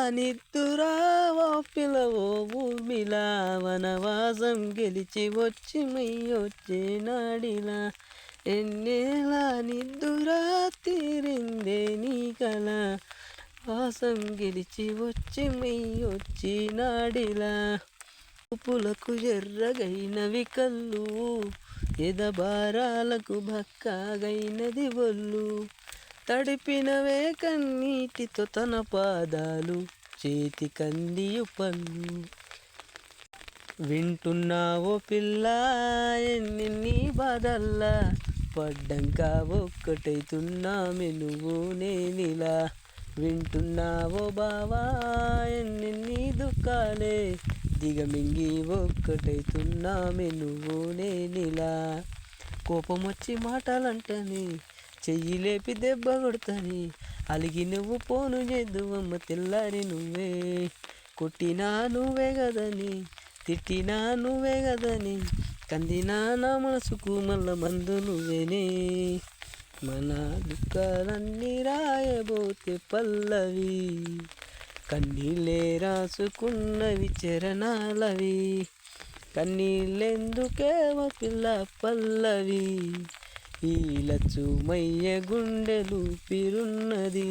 నిద్దురా ఓ పిలవో ఊర్మిళ వనవాసం గెలిచి వచ్చి మయ్యొచ్చే నాడిలా ఎన్నేళ్ళ నిద్దురా తీరిందే నీ కల వాసం గెలిచి వచ్చి మయ్యొచ్చి నాడిలా పులకు ఎర్రగైనవి కళ్ళు ఎదబారాలకు భక్కాగైనది ఒళ్ళు తడిపినవే కన్నీటితో తన పాదాలు చేతి కందియు పళ్ళు వింటున్నావో పిల్ల ఎన్ని బాధల్లా పడ్డంక ఒక్కటైతున్నామే నువ్వు నేనిలా వింటున్నావో బావా ఎన్ని దుఃఖాలే దిగమింగి ఒక్కటైతున్నామే నువ్వు నేనిలా కోపం వచ్చి మాటలంటని చెయ్యి లేపి దెబ్బ కొడతని అలిగి నువ్వు పోను చేద్దువమ్మ తెల్లారి నువ్వే కొట్టినా నువ్వే కదని తిట్టినా నువ్వే కదని కందినా నా మనసుకు మళ్ళా మందు నువ్వేనే మన దుఃఖాలన్నీ రాయబోతే పల్లవి కన్నీళ్ళే రాసుకున్నవి చరణాలవి కన్నీళ్ళెందుకేమో పిల్ల పల్లవి ఈ లచ్చుమయ్య గుండెలు పిరున్నది.